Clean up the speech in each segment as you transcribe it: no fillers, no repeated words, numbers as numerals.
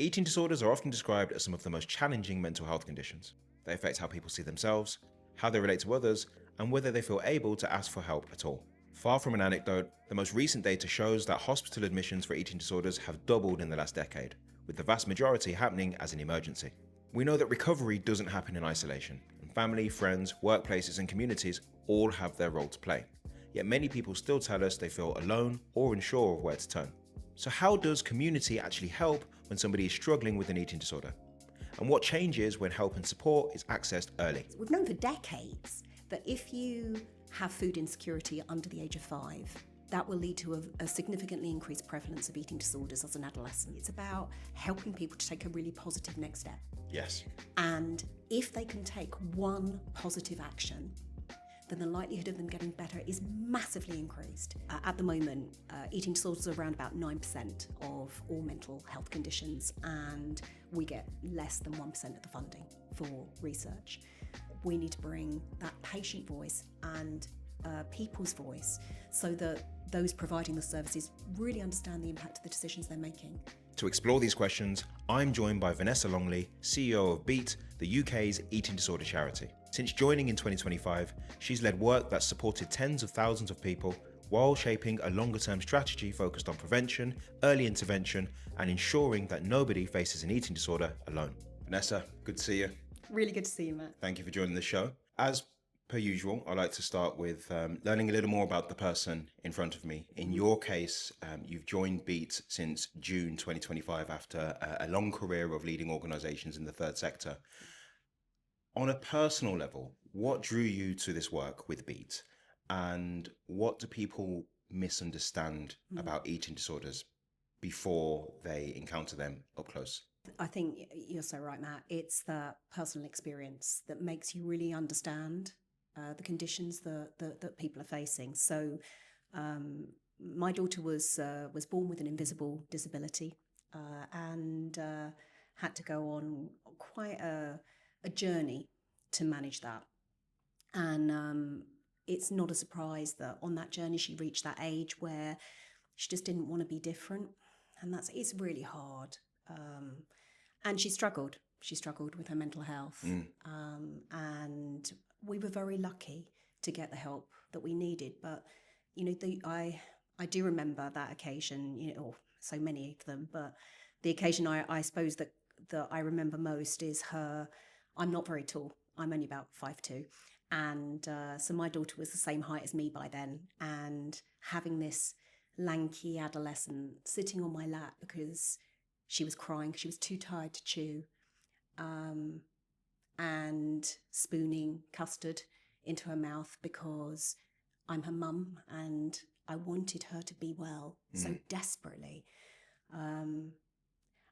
Eating disorders are often described as some of the most challenging mental health conditions. They affect how people see themselves, how they relate to others, and whether they feel able to ask for help at all. Far from an anecdote, the most recent data shows that hospital admissions for eating disorders have doubled in the last decade, with the vast majority happening as an emergency. We know that recovery doesn't happen in isolation, and family, friends, workplaces, and communities all have their role to play. Yet many people still tell us they feel alone or unsure of where to turn. So how does community actually help when somebody is struggling with an eating disorder? And what changes when help and support is accessed early? We've known for decades that if you have food insecurity under the age of 5, that will lead to a significantly increased prevalence of eating disorders as an adolescent. It's about helping people to take a really positive next step. Yes. And if they can take one positive action, then the likelihood of them getting better is massively increased. At the moment, eating disorders are around about 9% of all mental health conditions, and we get less than 1% of the funding for research. We need to bring that patient voice and people's voice so that those providing the services really understand the impact of the decisions they're making. To explore these questions, I'm joined by Vanessa Longley, CEO of BEAT, the UK's eating disorder charity. Since joining in 2025, she's led work that's supported tens of thousands of people while shaping a longer-term strategy focused on prevention, early intervention, and ensuring that nobody faces an eating disorder alone. Vanessa, good to see you. Really good to see you, Matt. Thank you for joining the show. As per usual, I like to start with learning a little more about the person in front of me. In your case, you've joined BEAT since June 2025 after a long career of leading organisations in the third sector. On a personal level, what drew you to this work with BEAT, and what do people misunderstand about eating disorders before they encounter them up close? I think you're so right, Matt. It's the personal experience that makes you really understand the conditions that people are facing. So my daughter was born with an invisible disability and had to go on quite a journey to manage that. And it's not a surprise that on that journey she reached that age where she just didn't want to be different, and it's really hard. And she struggled with her mental health. And we were very lucky to get the help that we needed. But, I do remember that occasion, or so many of them, but the occasion I suppose that I remember most is her. I'm not very tall. I'm only about 5'2". And so my daughter was the same height as me by then. And having this lanky adolescent sitting on my lap because she was crying because she was too tired to chew, and spooning custard into her mouth because I'm her mum and I wanted her to be well so desperately.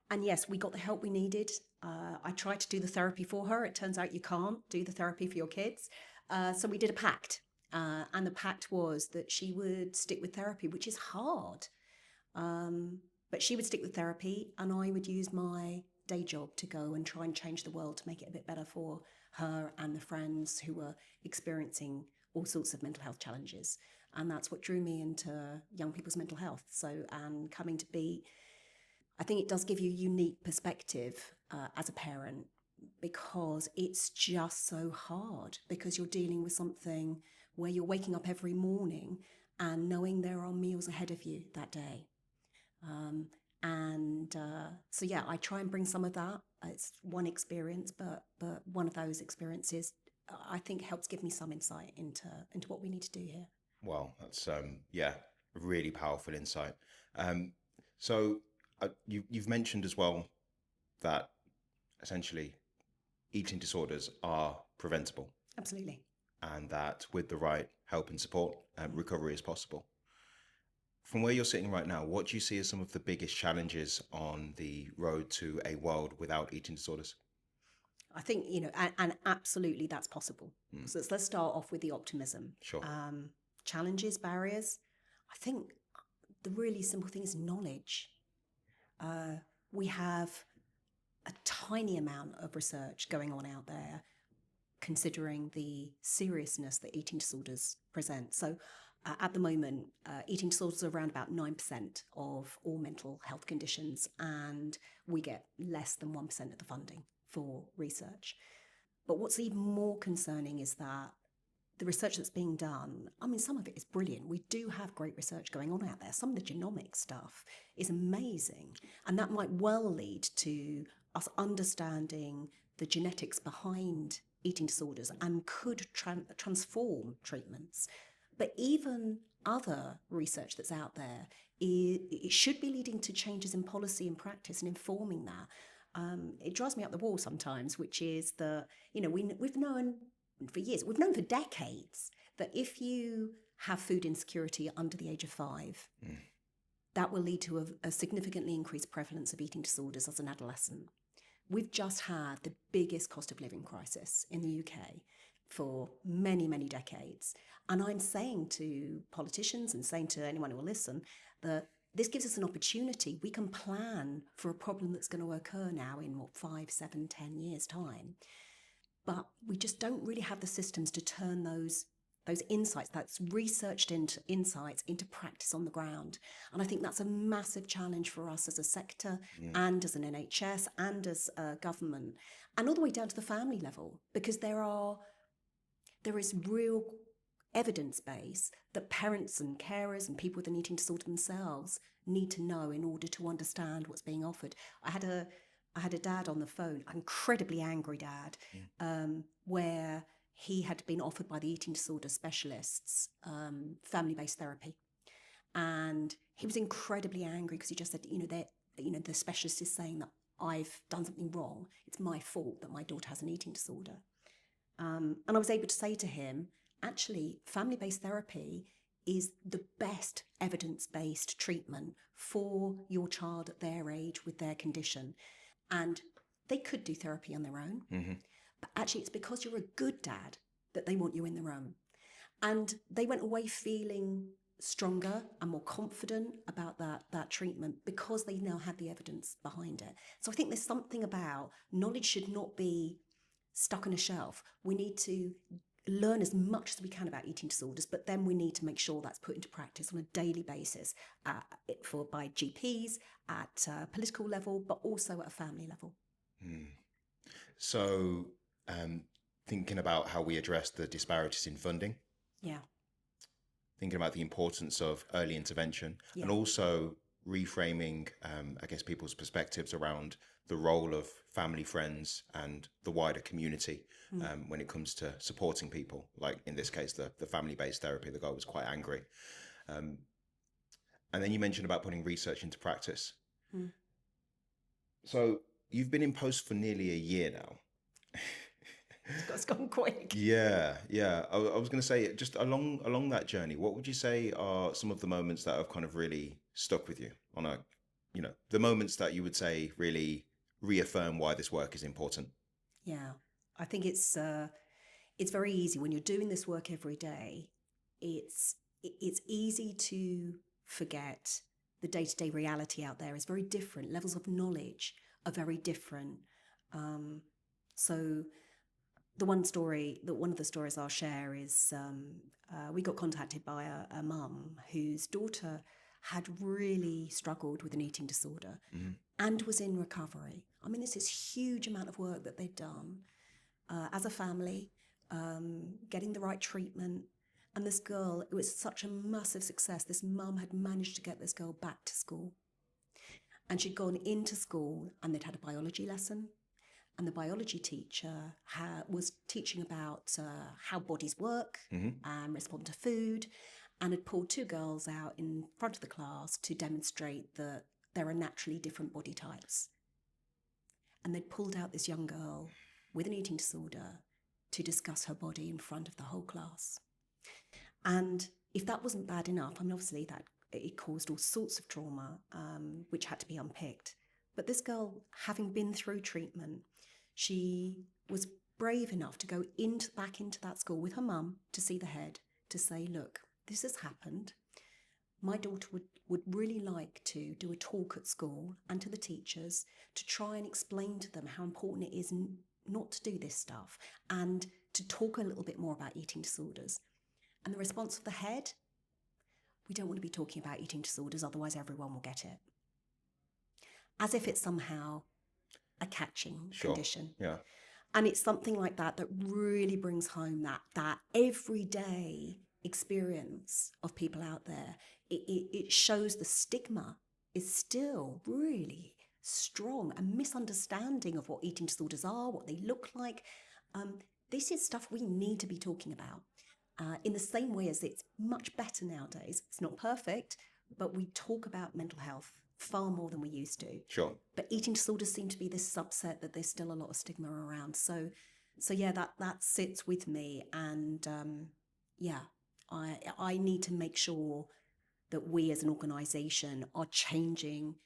And yes, we got the help we needed. I tried to do the therapy for her. It turns out you can't do the therapy for your kids. So we did a pact. And the pact was that she would stick with therapy, which is hard. But she would stick with therapy and I would use my day job to go and try and change the world to make it a bit better for her and the friends who were experiencing all sorts of mental health challenges. And that's what drew me into young people's mental health. So, and coming to be, I think it does give you a unique perspective as a parent, because it's just so hard, because you're dealing with something where you're waking up every morning and knowing there are meals ahead of you that day. So yeah, I try and bring some of that. It's one experience, but one of those experiences I think helps give me some insight into what we need to do here. Wow, that's a really powerful insight. So you've mentioned as well that essentially eating disorders are preventable. Absolutely. And that with the right help and support, recovery is possible. From where you're sitting right now, what do you see as some of the biggest challenges on the road to a world without eating disorders? I think, and absolutely that's possible. So let's start off with the optimism. Sure. Challenges, barriers. I think the really simple thing is knowledge. We have a tiny amount of research going on out there considering the seriousness that eating disorders present. So at the moment, eating disorders are around about 9% of all mental health conditions, and we get less than 1% of the funding for research. But what's even more concerning is that the research that's being done, I mean, some of it is brilliant. We do have great research going on out there. Some of the genomic stuff is amazing. And that might well lead to us understanding the genetics behind eating disorders and could transform treatments. But even other research that's out there, it should be leading to changes in policy and practice and informing that. It drives me up the wall sometimes, which is that, we've known for years, we've known for decades that if you have food insecurity under the age of 5, that will lead to a significantly increased prevalence of eating disorders as an adolescent. We've just had the biggest cost of living crisis in the UK for many, many decades. And I'm saying to politicians and saying to anyone who will listen that this gives us an opportunity. We can plan for a problem that's going to occur now in 5, 7, 10 years' time. But we just don't really have the systems to turn those insights, that's researched into insights, into practice on the ground. And I think that's a massive challenge for us as a sector and as an NHS and as a government, and all the way down to the family level, because there is real evidence base that parents and carers and people with an eating disorder themselves need to know in order to understand what's being offered. I had a dad on the phone, an incredibly angry dad, where he had been offered by the eating disorder specialists family-based therapy. And he was incredibly angry because he just said, the specialist is saying that I've done something wrong. It's my fault that my daughter has an eating disorder. And I was able to say to him, actually, family-based therapy is the best evidence-based treatment for your child at their age with their condition. And they could do therapy on their own, but actually it's because you're a good dad that they want you in the room. And they went away feeling stronger and more confident about that treatment because they now had the evidence behind it. So I think there's something about knowledge should not be stuck on a shelf. We need to learn as much as we can about eating disorders, but then we need to make sure that's put into practice on a daily basis by GPs at a political level, but also at a family level. So thinking about how we address the disparities in funding. Yeah. Thinking about the importance of early intervention and also reframing, people's perspectives around the role of family, friends, and the wider community when it comes to supporting people. Like in this case, the family-based therapy, the guy was quite angry. And then you mentioned about putting research into practice. So you've been in post for nearly a year now. It's gone quick. Yeah. I was going to say, just along that journey, what would you say are some of the moments that have kind of really stuck with you on the moments that you would say really reaffirm why this work is important? Yeah, I think it's very easy when you're doing this work every day. It's easy to forget the day-to-day reality out there is very different. Levels of knowledge are very different. So one of the stories I'll share is we got contacted by a mum whose daughter had really struggled with an eating disorder and was in recovery. I mean, this is a huge amount of work that they'd done as a family, getting the right treatment. And this girl, it was such a massive success. This mum had managed to get this girl back to school. And she'd gone into school and they'd had a biology lesson. And the biology teacher was teaching about how bodies work and respond to food, and had pulled 2 girls out in front of the class to demonstrate that there are naturally different body types. And they'd pulled out this young girl with an eating disorder to discuss her body in front of the whole class. And if that wasn't bad enough, I mean, obviously that it caused all sorts of trauma, which had to be unpicked. But this girl, having been through treatment, she was brave enough to go back into that school with her mum to see the head, to say, look, this has happened. My daughter would really like to do a talk at school and to the teachers to try and explain to them how important it is not to do this stuff and to talk a little bit more about eating disorders. And the response of the head we don't want to be talking about eating disorders, otherwise everyone will get it. As if it's somehow a catching condition. Yeah. And it's something like that that really brings home that everyday experience of people out there. It shows the stigma is still really strong, a misunderstanding of what eating disorders are, what they look like. This is stuff we need to be talking about. In the same way as it's much better nowadays. It's not perfect, but we talk about mental health far more than we used to. Sure. But eating disorders seem to be this subset that there's still a lot of stigma around. So yeah, that sits with me, and I need to make sure that we as an organisation are changing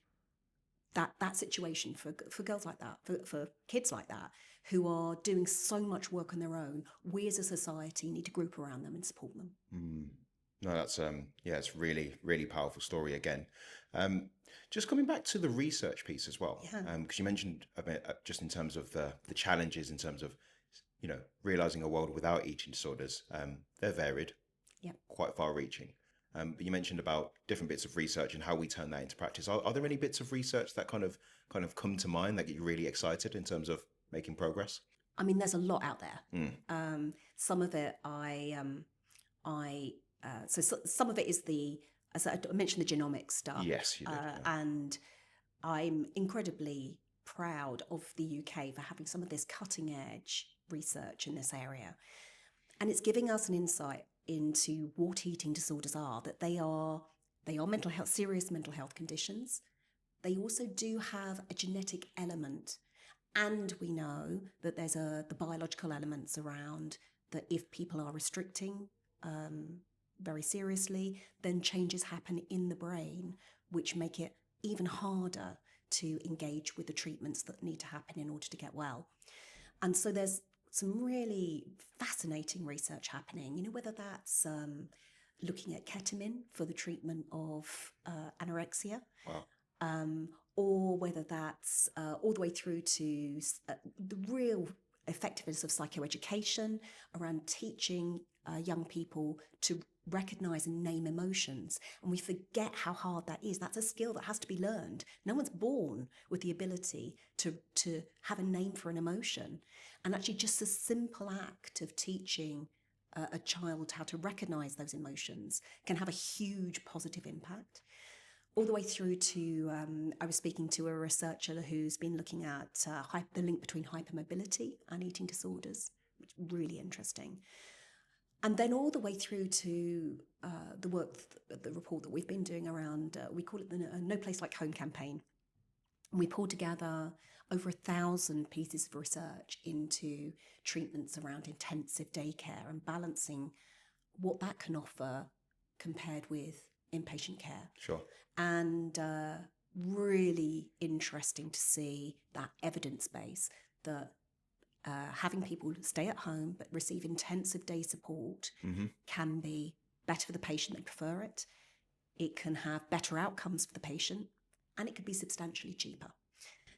that situation for girls like that, for kids like that, who are doing so much work on their own. We as a society need to group around them and support them. No, that's it's really, really powerful story again. Just coming back to the research piece as well, because you mentioned a bit just in terms of the challenges in terms of, realizing a world without eating disorders. They're varied, quite far-reaching. But you mentioned about different bits of research and how we turn that into practice. Are there any bits of research that kind of come to mind that get you really excited in terms of making progress? I mean, there's a lot out there. Some of it some of it is as I mentioned, the genomic stuff. Yes, you did. And I'm incredibly proud of the UK for having some of this cutting edge research in this area. And it's giving us an insight into what eating disorders are, that they are mental health, serious mental health conditions. They also do have a genetic element. And we know that there's the biological elements around that if people are restricting very seriously, then changes happen in the brain, which make it even harder to engage with the treatments that need to happen in order to get well. And so there's some really fascinating research happening, whether that's looking at ketamine for the treatment of anorexia. Wow. Or whether that's all the way through to the real effectiveness of psychoeducation around teaching young people to recognize and name emotions. And we forget how hard that is. That's a skill that has to be learned. No one's born with the ability to have a name for an emotion. And actually just a simple act of teaching a child how to recognize those emotions can have a huge positive impact. All the way through to, I was speaking to a researcher who's been looking at the link between hypermobility and eating disorders, which is really interesting. And then all the way through to the work, the report that we've been doing around, we call it the No Place Like Home campaign. And we pulled together over 1,000 pieces of research into treatments around intensive daycare and balancing what that can offer compared with inpatient care. Sure. And really interesting to see that evidence base that having people stay at home but receive intensive day support can be better for the patient. They prefer it. It can have better outcomes for the patient, and it could be substantially cheaper.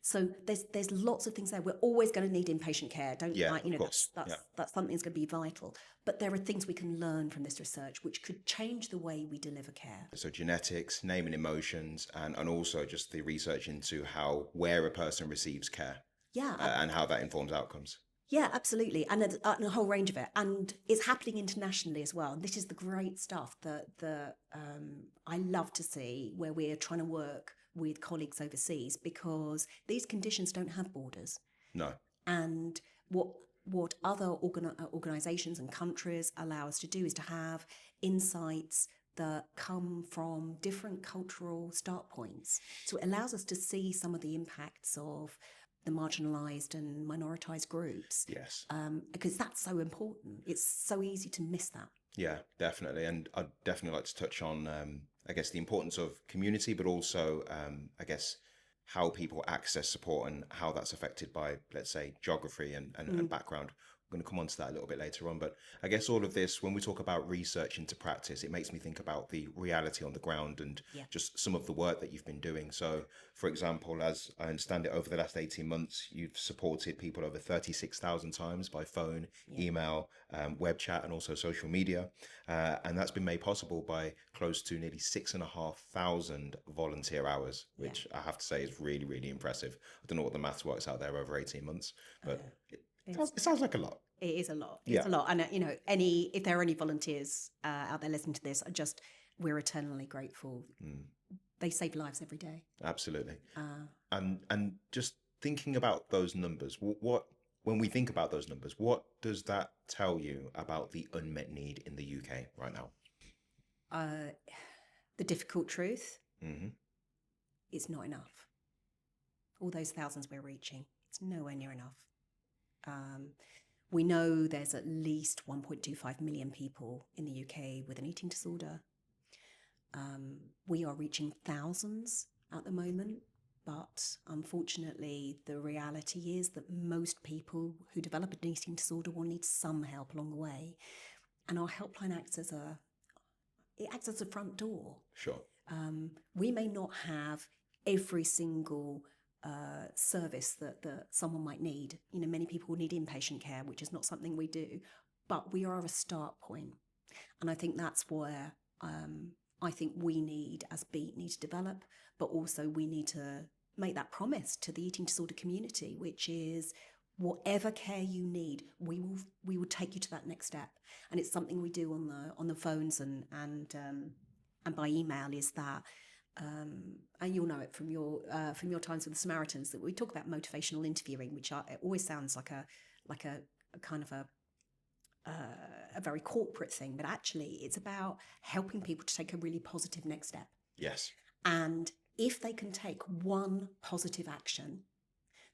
So there's lots of things there. We're always going to need inpatient care. That's something that's going to be vital. But there are things we can learn from this research which could change the way we deliver care. So genetics, name and emotions, and also just the research into where a person receives care. Yeah. And how that informs outcomes. Yeah, absolutely. And a whole range of it. And it's happening internationally as well. And this is the great stuff that I love to see, where we're trying to work with colleagues overseas, because these conditions don't have borders. No. And what other organisations and countries allow us to do is to have insights that come from different cultural start points. So it allows us to see some of the impacts of the marginalised and minoritized groups. Yes. Because that's so important. It's so easy to miss that. Yeah, definitely. And I'd definitely like to touch on, I guess, the importance of community, but also, I guess, how people access support and how that's affected by, let's say, geography and background. going to come on to that a little bit later on. But I guess all of this, when we talk about research into practice, it makes me think about the reality on the ground and just some of the work that you've been doing. So, for example, as I understand it, over the last 18 months, you've supported people over 36,000 times by phone, email, web chat, and also social media. And that's been made possible by close to nearly 6,500 volunteer hours, which I have to say is really, really impressive. I don't know what the maths works out there over 18 months, but it sounds like a lot. It is a lot. It's a lot. And, if there are any volunteers out there listening to this, we're eternally grateful. They save lives every day. Absolutely. And just thinking about those numbers, when we think about those numbers, what does that tell you about the unmet need in the UK right now? The difficult truth is not enough. All those thousands we're reaching, it's nowhere near enough. We know there's at least 1.25 million people in the UK with an eating disorder. We are reaching thousands at the moment, but unfortunately the reality is that most people who develop an eating disorder will need some help along the way. And our helpline acts as a front door. Sure. We may not have every single service that someone might need. Many people need inpatient care, which is not something we do, but we are a start point. And I think that's where I think we need, as BEAT, need to develop, but also we need to make that promise to the eating disorder community, which is whatever care you need, we will take you to that next step. And it's something we do on the phones and by email, is that and you'll know it from your times with the Samaritans, that we talk about motivational interviewing, which it always sounds like a kind of a very corporate thing, but actually it's about helping people to take a really positive next step. Yes. And if they can take one positive action,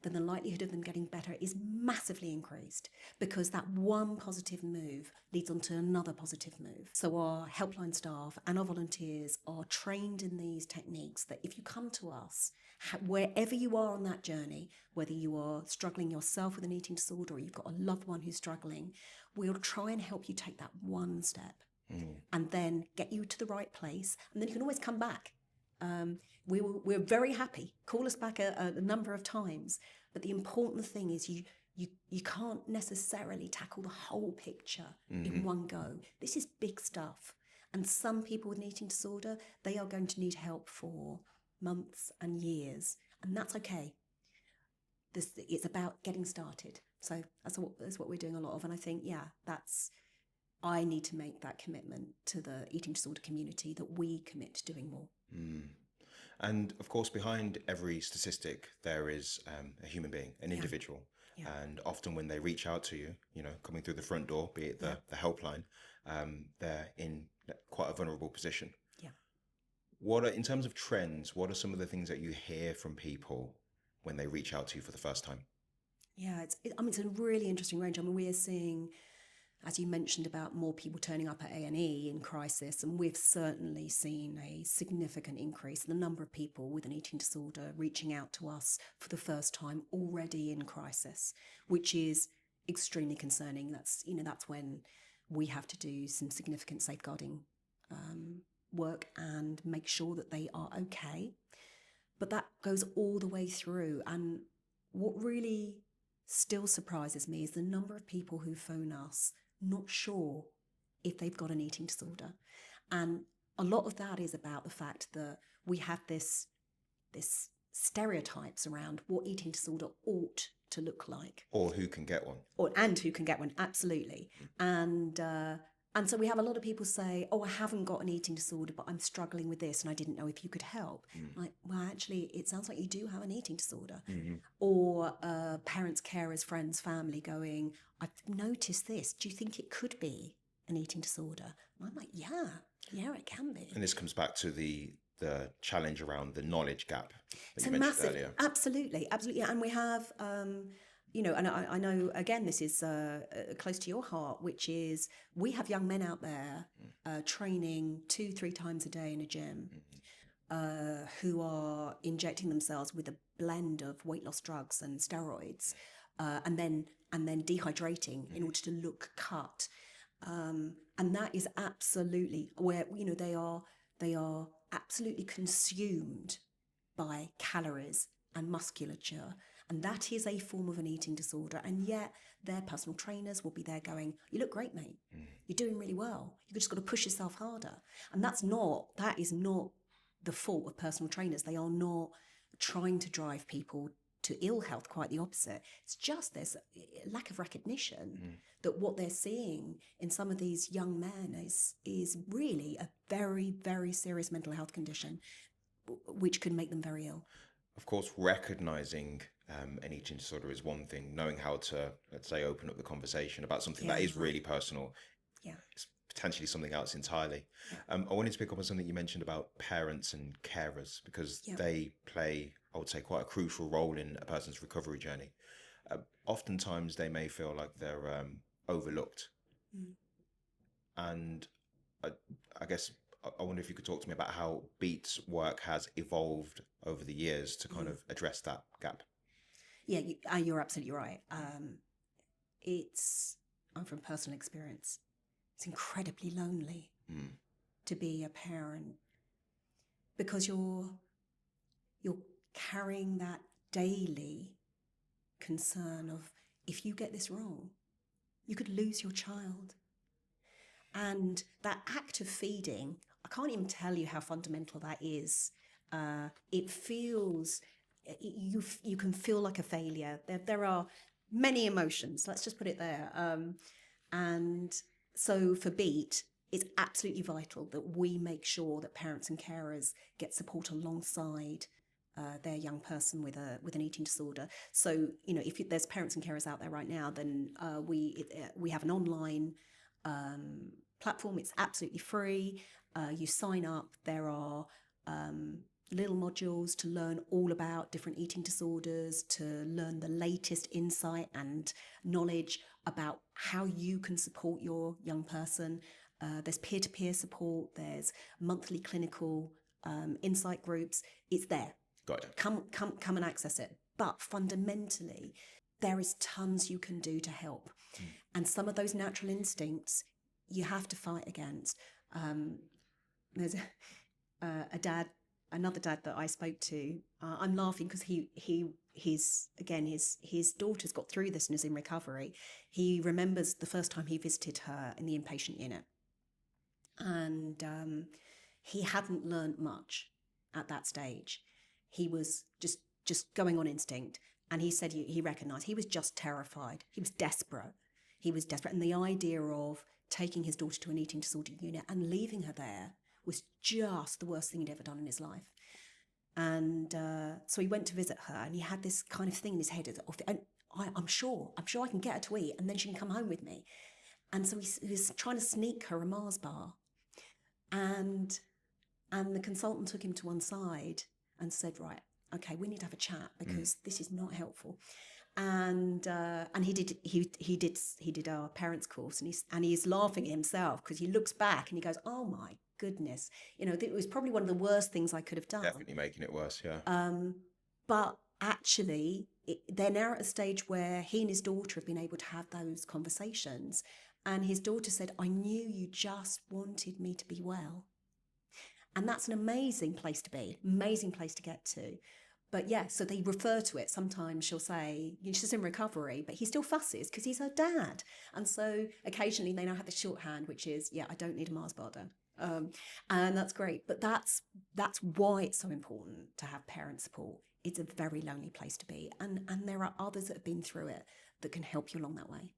then the likelihood of them getting better is massively increased, because that one positive move leads on to another positive move. So our helpline staff and our volunteers are trained in these techniques that if you come to us, wherever you are on that journey, whether you are struggling yourself with an eating disorder or you've got a loved one who's struggling, we'll try and help you take that one step and then get you to the right place. And then you can always come back. We're very happy. Call us back a number of times. But the important thing is you can't necessarily tackle the whole picture in one go. This is big stuff. And some people with an eating disorder, they are going to need help for months and years. And that's okay. It's about getting started. So that's what we're doing a lot of. And I think, I need to make that commitment to the eating disorder community, that we commit to doing more. And of course, behind every statistic, there is a human being, an individual. Yeah. And often when they reach out to you, coming through the front door, be it the helpline, they're in quite a vulnerable position. Yeah. In terms of trends, what are some of the things that you hear from people when they reach out to you for the first time? Yeah, it's a really interesting range. We're seeing, as you mentioned, about more people turning up at A&E in crisis, and we've certainly seen a significant increase in the number of people with an eating disorder reaching out to us for the first time already in crisis, which is extremely concerning. That's when we have to do some significant safeguarding work and make sure that they are okay. But that goes all the way through. And what really still surprises me is the number of people who phone us not sure if they've got an eating disorder. And a lot of that is about the fact that we have this stereotypes around what eating disorder ought to look like. Or who can get one. And who can get one, absolutely. And so we have a lot of people say, oh, I haven't got an eating disorder, but I'm struggling with this and I didn't know if you could help. Like, well, actually, it sounds like you do have an eating disorder. Or parents, carers, friends, family going, I've noticed this. Do you think it could be an eating disorder? And I'm like, yeah, it can be. And this comes back to the challenge around the knowledge gap that you mentioned massive, earlier. Absolutely. And we have... and I know, again, this is close to your heart, which is we have young men out there training 2-3 times a day in a gym who are injecting themselves with a blend of weight loss drugs and steroids and then dehydrating in order to look cut. And that is absolutely where, they are absolutely consumed by calories and musculature. And that is a form of an eating disorder. And yet their personal trainers will be there going, you look great, mate. You're doing really well. You've just got to push yourself harder. And that is not the fault of personal trainers. They are not trying to drive people to ill health, quite the opposite. It's just there's a lack of recognition that what they're seeing in some of these young men is really a very, very serious mental health condition, which could make them very ill. Of course, recognizing an eating disorder is one thing. Knowing how to, let's say, open up the conversation about something that is really personal, it's potentially something else entirely. I wanted to pick up on something you mentioned about parents and carers, because they play, I would say, quite a crucial role in a person's recovery journey. Oftentimes, they may feel like they're overlooked. And I guess I wonder if you could talk to me about how Beat's work has evolved over the years to kind of address that gap. Yeah, you're absolutely right. I'm from personal experience. It's incredibly lonely to be a parent, because you're carrying that daily concern of, if you get this wrong, you could lose your child. And that act of feeding, I can't even tell you how fundamental that is. It feels, you can feel like a failure. There are many emotions, let's just put it there. And so for Beat, it's absolutely vital that we make sure that parents and carers get support alongside their young person with an eating disorder. So, if there's parents and carers out there right now, then we have an online platform. It's absolutely free. You sign up. There are little modules to learn all about different eating disorders, to learn the latest insight and knowledge about how you can support your young person. There's peer-to-peer support. There's monthly clinical insight groups. It's there. Got it. Come and access it. But fundamentally, there is tons you can do to help. And some of those natural instincts you have to fight against. There's another dad that I spoke to. I'm laughing because his daughter's got through this and is in recovery. He remembers the first time he visited her in the inpatient unit, and he hadn't learned much at that stage. He was just going on instinct, and he said he recognised he was just terrified. He was desperate. And the idea of taking his daughter to an eating disorder unit and leaving her there was just the worst thing he'd ever done in his life. And so he went to visit her, and he had this kind of thing in his head of, I'm sure I can get her to eat, and then she can come home with me. And so he was trying to sneak her a Mars bar, and the consultant took him to one side and said, right, okay, we need to have a chat, because this is not helpful. And he did our parents course, and he's laughing at himself, because he looks back and he goes, oh my goodness, it was probably one of the worst things I could have done. Definitely making it worse, yeah. But actually, they're now at a stage where he and his daughter have been able to have those conversations, and his daughter said, I knew you just wanted me to be well. And that's an amazing place to be, amazing place to get to. But yeah, so they refer to it. Sometimes she'll say, she's in recovery, but he still fusses because he's her dad. And so occasionally they now have the shorthand, which is, I don't need a Mars bar, Dad. And that's great. But that's why it's so important to have parent support. It's a very lonely place to be. And there are others that have been through it that can help you along that way.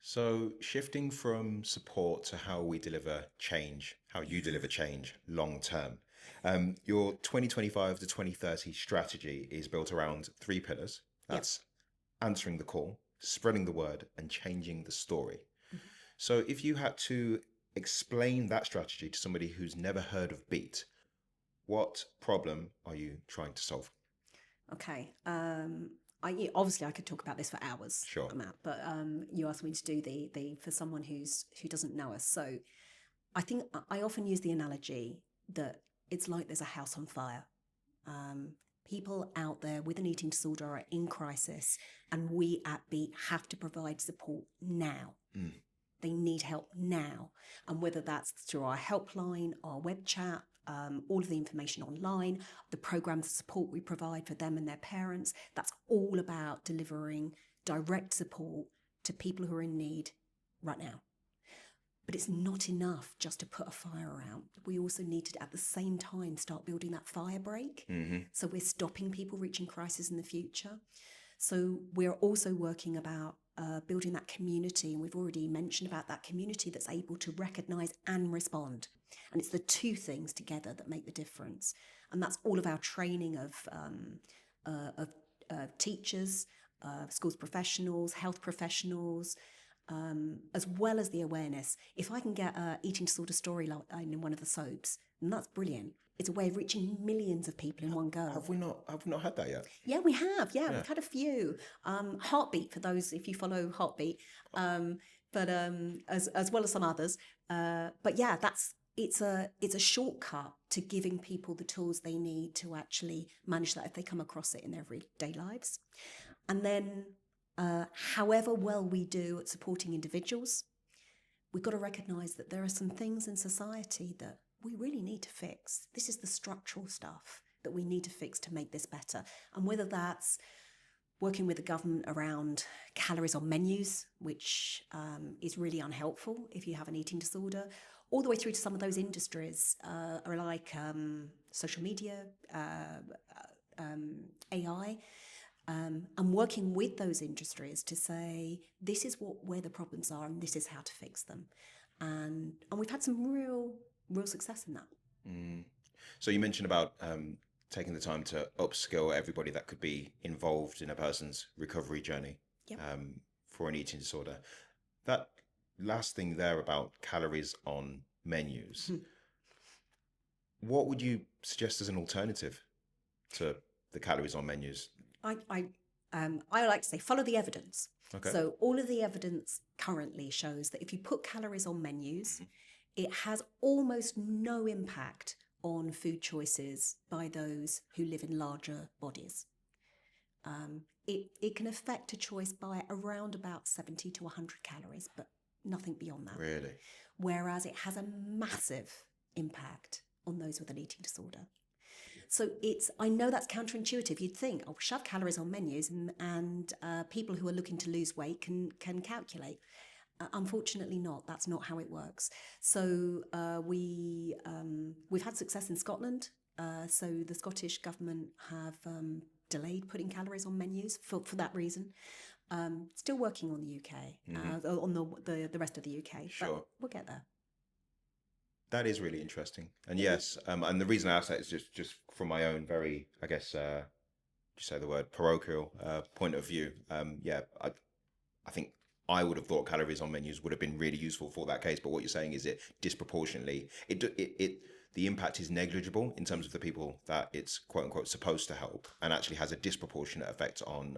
So shifting from support to how we deliver change, how you deliver change long term. Your 2025 to 2030 strategy is built around 3 pillars. That's answering the call, spreading the word, and changing the story. So if you had to explain that strategy to somebody who's never heard of Beat, what problem are you trying to solve? Okay. Obviously I could talk about this for hours, sure, Matt, but you asked me to do the for someone who doesn't know us. So I think I often use the analogy that it's like there's a house on fire. People out there with an eating disorder are in crisis, and we at Beat have to provide support now. They need help now. And whether that's through our helpline, our web chat, all of the information online, the programs of support we provide for them and their parents, that's all about delivering direct support to people who are in need right now. But it's not enough just to put a fire out. We also need to, at the same time, start building that fire break. So we're stopping people reaching crisis in the future. So we're also working about building that community. And we've already mentioned about that community that's able to recognise and respond. And it's the two things together that make the difference. And that's all of our training of teachers, schools professionals, health professionals, as well as the awareness. If I can get an eating disorder storyline in one of the soaps, then that's brilliant. It's a way of reaching millions of people in one go. Have we not had that yet? Yeah, we have. Yeah, we've had a few. Heartbeat, for those, if you follow Heartbeat, but as well as some others. But yeah, it's a shortcut to giving people the tools they need to actually manage that if they come across it in their everyday lives. And then however well we do at supporting individuals, we've got to recognise that there are some things in society that we really need to fix. This is the structural stuff that we need to fix to make this better. And whether that's working with the government around calories on menus, which is really unhelpful if you have an eating disorder, all the way through to some of those industries are like social media, AI, and working with those industries to say, this is where the problems are and this is how to fix them. And we've had some real success in that. So you mentioned about taking the time to upskill everybody that could be involved in a person's recovery journey for an eating disorder. That last thing there about calories on menus, what would you suggest as an alternative to the calories on menus? I like to say follow the evidence. Okay. So all of the evidence currently shows that if you put calories on menus, it has almost no impact on food choices by those who live in larger bodies. It can affect a choice by around about 70 to 100 calories, but nothing beyond that. Really? Whereas it has a massive impact on those with an eating disorder. So I know that's counterintuitive. You'd think, oh, shove calories on menus and people who are looking to lose weight can calculate. Unfortunately not. That's not how it works. So we've had success in Scotland. So the Scottish government have delayed putting calories on menus for that reason. Still working on the UK, on the rest of the UK. Sure. But we'll get there. That is really interesting. And yes, and the reason I ask that is just from my own very, I guess, you say the word parochial point of view. I think I would have thought calories on menus would have been really useful for that case. But what you're saying is it disproportionately, the impact is negligible in terms of the people that it's quote unquote supposed to help, and actually has a disproportionate effect on,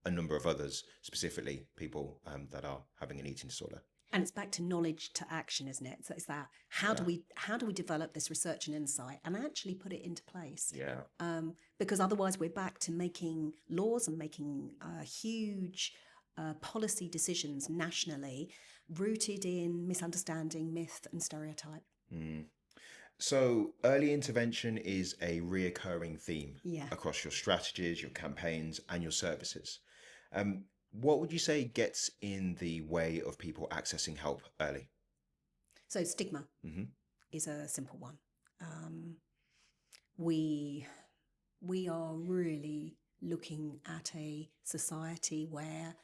a number of others, specifically people that are having an eating disorder. And it's back to knowledge to action, isn't it? So it's that how do we develop this research and insight and actually put it into place? Yeah. Because otherwise we're back to making laws and making huge policy decisions nationally rooted in misunderstanding, myth and stereotype. So early intervention is a reoccurring theme across your strategies, your campaigns and your services. What would you say gets in the way of people accessing help early? So stigma is a simple one. We are really looking at a society where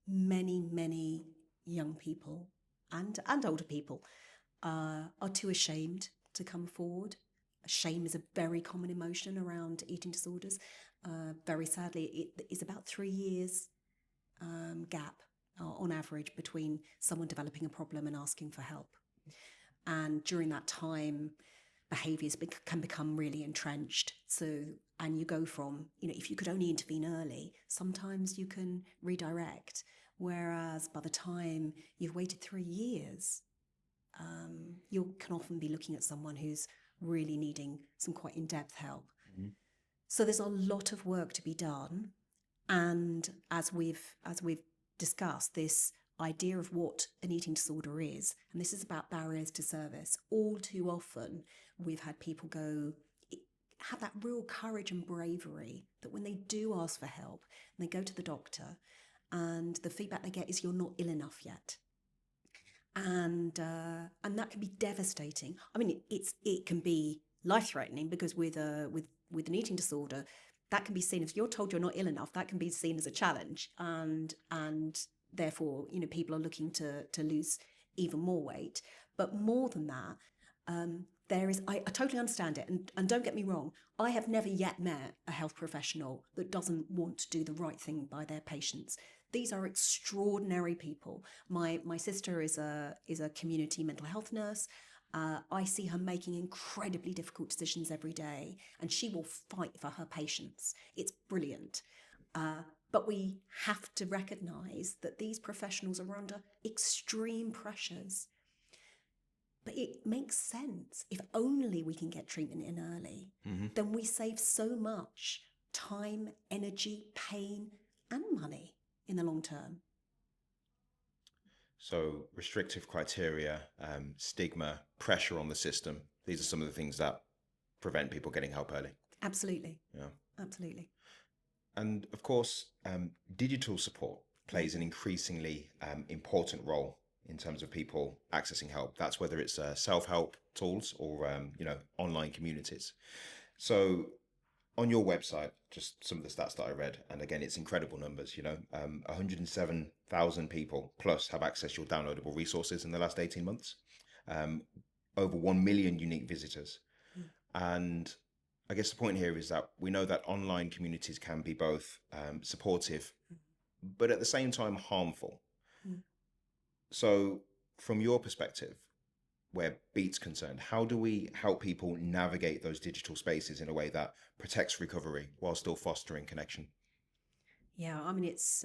many young people and older people are too ashamed to come forward. Shame is a very common emotion around eating disorders. Very sadly, it is about 3 years gap on average between someone developing a problem and asking for help. And during that time, behaviours can become really entrenched. And you go from, if you could only intervene early, sometimes you can redirect. Whereas by the time you've waited 3 years, you can often be looking at someone who's really needing some quite in-depth help. So there's a lot of work to be done. And as we've discussed, this idea of what an eating disorder is, and this is about barriers to service. All too often, we've had people have that real courage and bravery that when they do ask for help and they go to the doctor, and the feedback they get is you're not ill enough yet. And that can be devastating. I mean, it can be life-threatening, because with an eating disorder, that can be seen, if you're told you're not ill enough, that can be seen as a challenge, and therefore, people are looking to lose even more weight. But more than that, I totally understand it, and don't get me wrong, I have never yet met a health professional that doesn't want to do the right thing by their patients. These are extraordinary people. My sister is a community mental health nurse. I see her making incredibly difficult decisions every day, and she will fight for her patients. It's brilliant. But we have to recognise that these professionals are under extreme pressures. But it makes sense. If only we can get treatment in early, then we save so much time, energy, pain, and money in the long term. So restrictive criteria, stigma, pressure on the system, these are some of the things that prevent people getting help early. Absolutely. Yeah. Absolutely. And of course, digital support plays an increasingly important role in terms of people accessing help. That's whether it's self-help tools or online communities. So on your website, just some of the stats that I read, and again, it's incredible numbers, 107,000 people plus have accessed your downloadable resources in the last 18 months, over 1 million unique visitors. And I guess the point here is that we know that online communities can be both supportive, but at the same time harmful. So from your perspective, where Beat's concerned, how do we help people navigate those digital spaces in a way that protects recovery while still fostering connection? Yeah, I mean, it's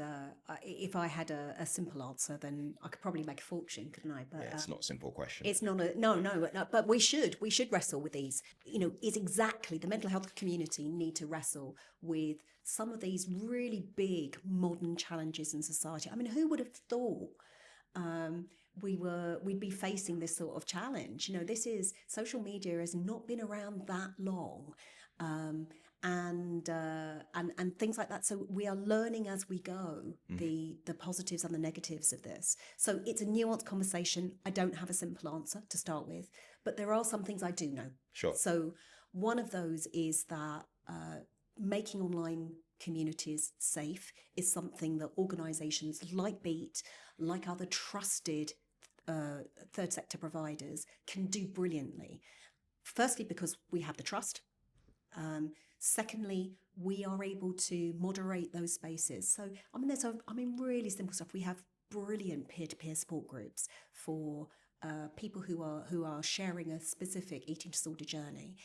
if I had a simple answer, then I could probably make a fortune, couldn't I? But Yeah, it's not a simple question. it's not no. But we should wrestle with these. Is exactly the mental health community need to wrestle with some of these really big modern challenges in society. I mean, who would have thought we'd be facing this sort of challenge? Social media has not been around that long. And things like that. So we are learning as we go the positives and the negatives of this. So it's a nuanced conversation. I don't have a simple answer to start with, but there are some things I do know. Sure. So one of those is that making online communities safe is something that organisations like Beat, like other trusted third sector providers, can do brilliantly. Firstly, because we have the trust. Secondly, we are able to moderate those spaces. So, there's really simple stuff. We have brilliant peer-to-peer support groups for people who are sharing a specific eating disorder journey.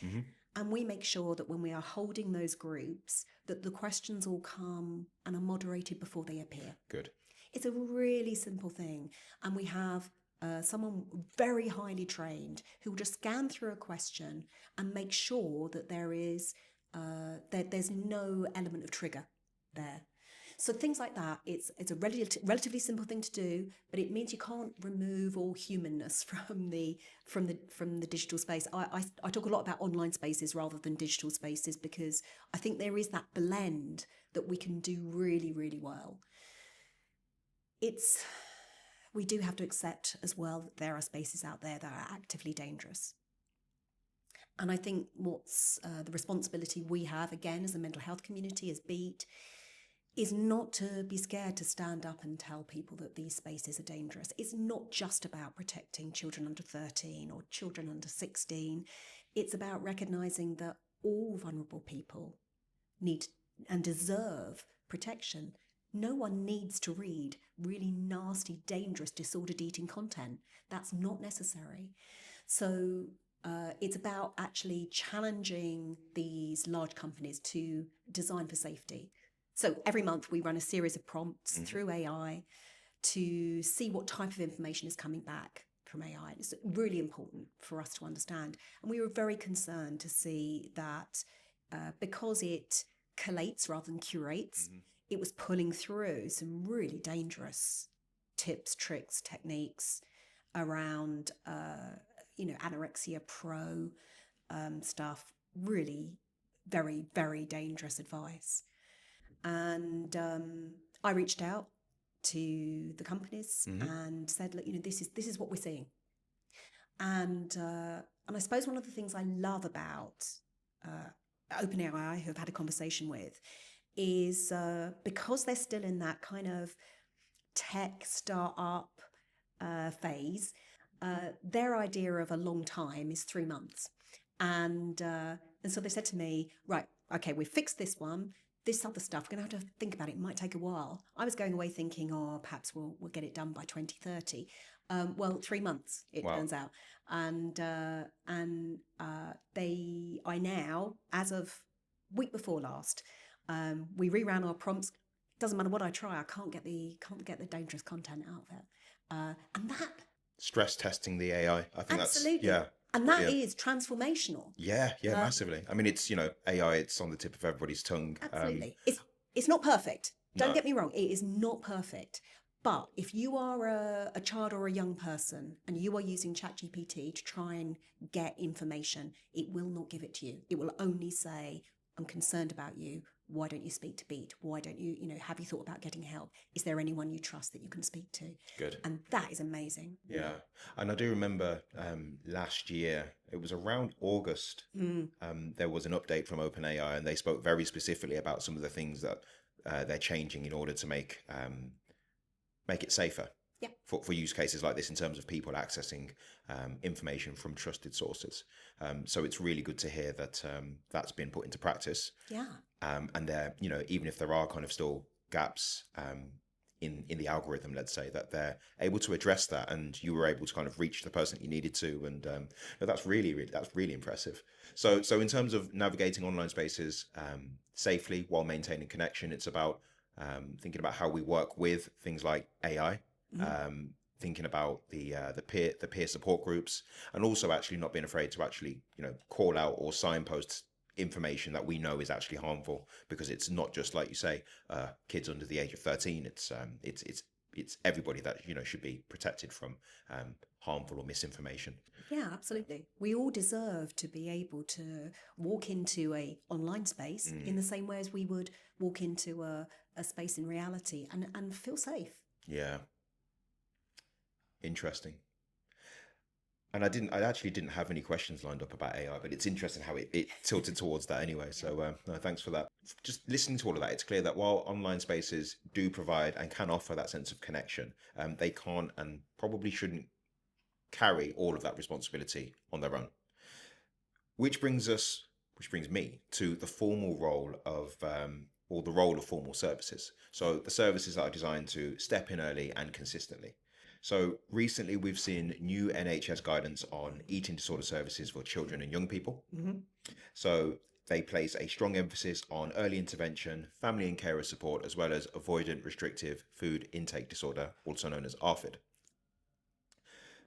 And we make sure that when we are holding those groups, that the questions all come and are moderated before they appear. Good. It's a really simple thing. And we have someone very highly trained who will just scan through a question and make sure that there's no element of trigger there. So things like that, it's a relatively simple thing to do, but it means you can't remove all humanness from the digital space. I talk a lot about online spaces rather than digital spaces, because I think there is that blend that we can do really, really well. We do have to accept as well that there are spaces out there that are actively dangerous. And I think what's the responsibility we have, again, as a mental health community, as Beat, is not to be scared to stand up and tell people that these spaces are dangerous. It's not just about protecting children under 13 or children under 16. It's about recognising that all vulnerable people need and deserve protection. No one needs to read really nasty, dangerous, disordered eating content. That's not necessary. So it's about actually challenging these large companies to design for safety. So every month we run a series of prompts through AI to see what type of information is coming back from AI. It's really important for us to understand. And we were very concerned to see that because it collates rather than curates, Mhm. it was pulling through some really dangerous tips, tricks, techniques around, anorexia pro stuff. Really very, very dangerous advice. And I reached out to the companies Mhm. and said, look, this is what we're seeing. And I suppose one of the things I love about OpenAI, who I've had a conversation with, is because they're still in that kind of tech startup phase, their idea of a long time is 3 months. And so they said to me, right, okay, we've fixed this one. This other stuff, we're going to have to think about it. It might take a while. I was going away thinking, perhaps we'll get it done by 2030. Well, 3 months, it Wow. turns out. And I now, as of week before last, we reran our prompts. Doesn't matter what I try, I can't get the dangerous content out there. And that Stress testing the AI. I think absolutely, that's, yeah, and that brilliant. is transformational. Yeah, massively. I mean, it's, AI, it's on the tip of everybody's tongue. Absolutely, it's not perfect. Don't No. get me wrong; it is not perfect. But if you are a child or a young person and you are using ChatGPT to try and get information, it will not give it to you. It will only say, I'm concerned about you. Why don't you speak to Beat? Why don't you, have you thought about getting help? Is there anyone you trust that you can speak to? Good. And that is amazing. Yeah. And I do remember last year, it was around August, there was an update from OpenAI, and they spoke very specifically about some of the things that they're changing in order to make it safer. Yeah. For use cases like this, in terms of people accessing information from trusted sources. So it's really good to hear that that's been put into practice. Yeah. And there, even if there are kind of still gaps in the algorithm, let's say, that they're able to address that, and you were able to kind of reach the person you needed to, and that's really impressive. So in terms of navigating online spaces safely while maintaining connection, it's about thinking about how we work with things like AI, thinking about the peer support groups, and also actually not being afraid to actually call out or signpost information that we know is actually harmful, because it's not just, like you say, kids under the age of 13. It's everybody that should be protected from harmful or misinformation. Yeah, absolutely. We all deserve to be able to walk into a online space in the same way as we would walk into a space in reality and feel safe. Yeah. Interesting. And I actually didn't have any questions lined up about AI, but it's interesting how it tilted towards that anyway. So no, thanks for that. Just listening to all of that, it's clear that while online spaces do provide and can offer that sense of connection, they can't and probably shouldn't carry all of that responsibility on their own. Which brings me to the formal role of, or the role of formal services. So the services that are designed to step in early and consistently. So recently we've seen new NHS guidance on eating disorder services for children and young people. So they place a strong emphasis on early intervention, family and carer support, as well as avoidant restrictive food intake disorder, also known as ARFID.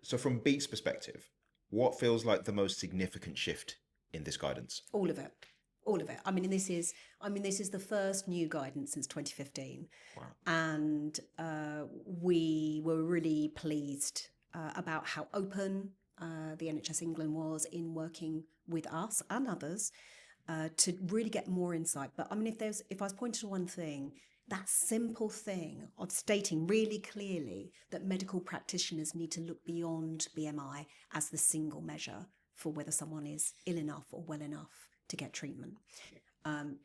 So from Beat's perspective, what feels like the most significant shift in this guidance? All of it. All of it. I mean, this is the first new guidance since 2015. Wow. And we were really pleased about how open the NHS England was in working with us and others to really get more insight. But I mean, if I was pointing to one thing, that simple thing of stating really clearly that medical practitioners need to look beyond BMI as the single measure for whether someone is ill enough or well enough to get treatment.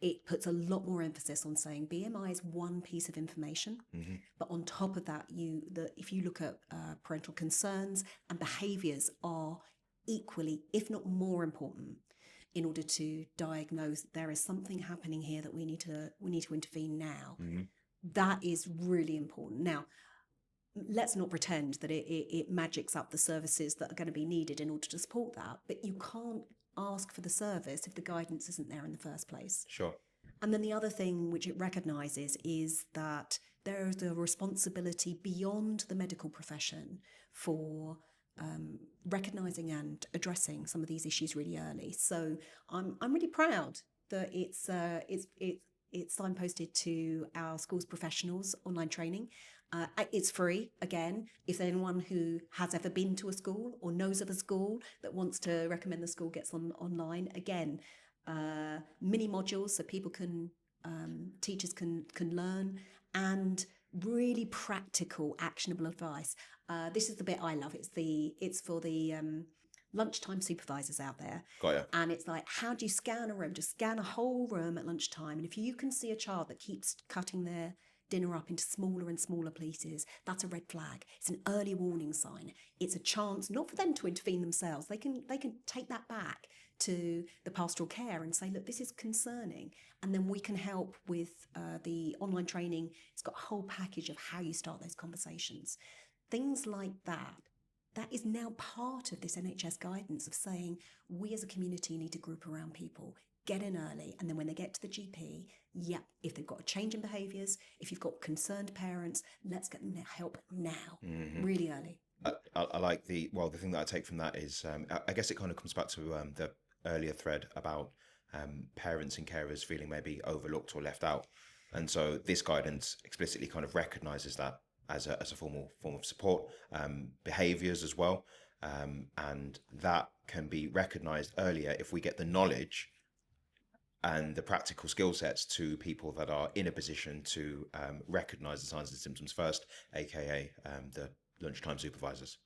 It puts a lot more emphasis on saying BMI is one piece of information, but on top of that, if you look at parental concerns and behaviours are equally, if not more important, in order to diagnose there is something happening here that we need to intervene now. That is really important. Now, let's not pretend that it magics up the services that are going to be needed in order to support that, but you can't ask for the service if the guidance isn't there in the first place. Sure. And then the other thing which it recognises is that there is a responsibility beyond the medical profession for recognising and addressing some of these issues really early. So I'm really proud that it's signposted to our schools professionals online training. It's free. Again, if anyone who has ever been to a school or knows of a school that wants to recommend the school gets online, again, mini modules so people can, teachers can learn, and really practical, actionable advice. This is the bit I love. It's for the lunchtime supervisors out there. Got ya. And it's like, how do you scan a room? Just scan a whole room at lunchtime. And if you can see a child that keeps cutting their dinner up into smaller and smaller pieces, that's a red flag. It's an early warning sign. It's a chance not for them to intervene themselves. They can take that back to the pastoral care and say, look, this is concerning. And then we can help with the online training. It's got a whole package of how you start those conversations. Things like that. That is now part of this NHS guidance of saying we as a community need to group around people, get in early, and then when they get to the GP, if they've got a change in behaviours, if you've got concerned parents, let's get them help now, really early. I like the thing that I take from that is, I guess it kind of comes back to the earlier thread about parents and carers feeling maybe overlooked or left out. And so this guidance explicitly kind of recognises that as a form of support, behaviours as well. And that can be recognised earlier if we get the knowledge and the practical skill sets to people that are in a position to recognise the signs and symptoms first, aka the lunchtime supervisors.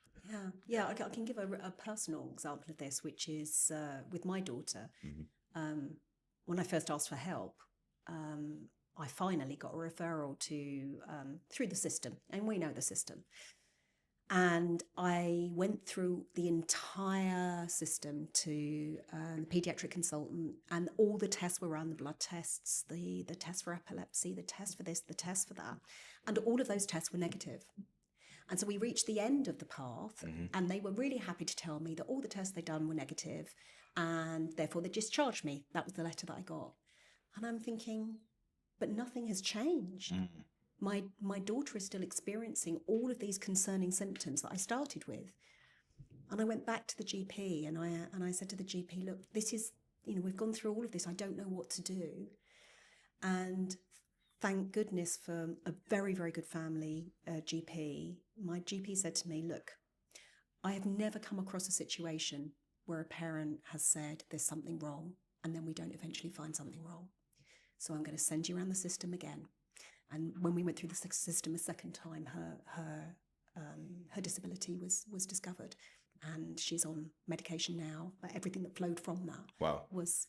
Yeah, I can give a personal example of this, which is with my daughter. When I first asked for help, I finally got a referral to through the system, and we know the system. And I went through the entire system to the paediatric consultant, and all the tests were run, the blood tests, the test for epilepsy, the test for this, the test for that. And all of those tests were negative. And so we reached the end of the path, and they were really happy to tell me that all the tests they'd done were negative, and therefore they discharged me. That was the letter that I got. And I'm thinking, but nothing has changed. My daughter is still experiencing all of these concerning symptoms that I started with. And I went back to the GP and I said to the GP, look, this is, we've gone through all of this. I don't know what to do. And thank goodness for a very, very good family GP. My GP said to me, look, I have never come across a situation where a parent has said there's something wrong and then we don't eventually find something wrong. So I'm going to send you around the system again. And when we went through the system a second time, her disability was discovered, and she's on medication now. But everything that flowed from that was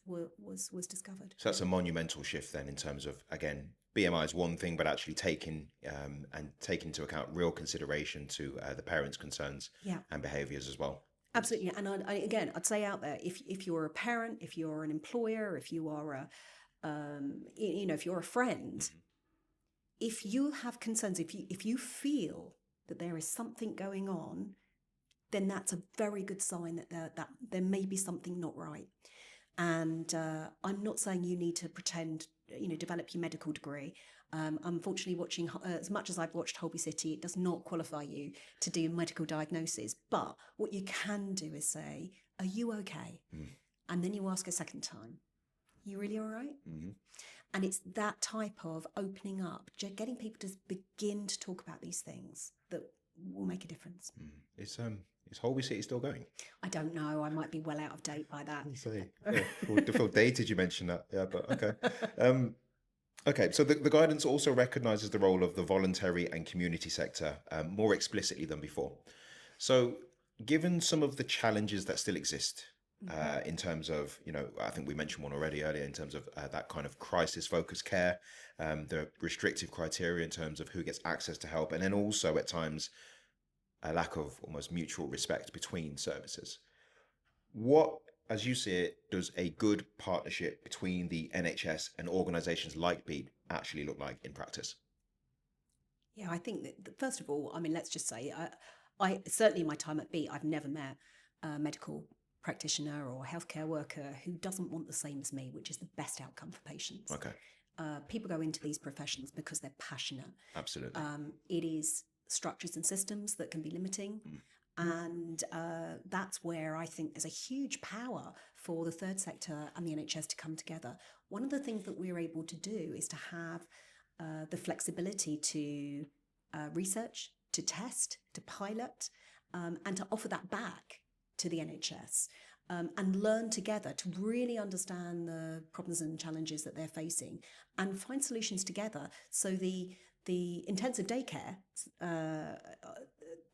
discovered. So that's a monumental shift then in terms of, again, BMI is one thing, but actually taking into account real consideration to the parents' concerns and behaviours as well. Absolutely, and I'd say out there, if you're a parent, if you're an employer, if you are if you're a friend. If you have concerns, if you feel that there is something going on, then that's a very good sign that there may be something not right. And I'm not saying you need to pretend, develop your medical degree. Unfortunately, watching as much as I've watched Holby City, it does not qualify you to do medical diagnosis. But what you can do is say, "Are you okay?" And then you ask a second time, "You really all right?" And it's that type of opening up, getting people to begin to talk about these things that will make a difference. Is Holby City still going? I don't know. I might be well out of date by that. Feel dated, you mentioned that. Yeah, but okay. Okay, so the guidance also recognises the role of the voluntary and community sector more explicitly than before. So given some of the challenges that still exist, in terms of, I think we mentioned one already earlier in terms of that kind of crisis-focused care, the restrictive criteria in terms of who gets access to help, and then also at times a lack of almost mutual respect between services. What, as you see it, does a good partnership between the NHS and organisations like BEAT actually look like in practice? Yeah, I think that first of all, let's just say, I certainly in my time at BEAT, I've never met a medical practitioner or healthcare worker who doesn't want the same as me, which is the best outcome for patients. Okay. People go into these professions because they're passionate. Absolutely. It is structures and systems that can be limiting. And that's where I think there's a huge power for the third sector and the NHS to come together. One of the things that we're able to do is to have the flexibility to research, to test, to pilot, and to offer that back to the NHS. And learn together to really understand the problems and challenges that they're facing and find solutions together. So the intensive daycare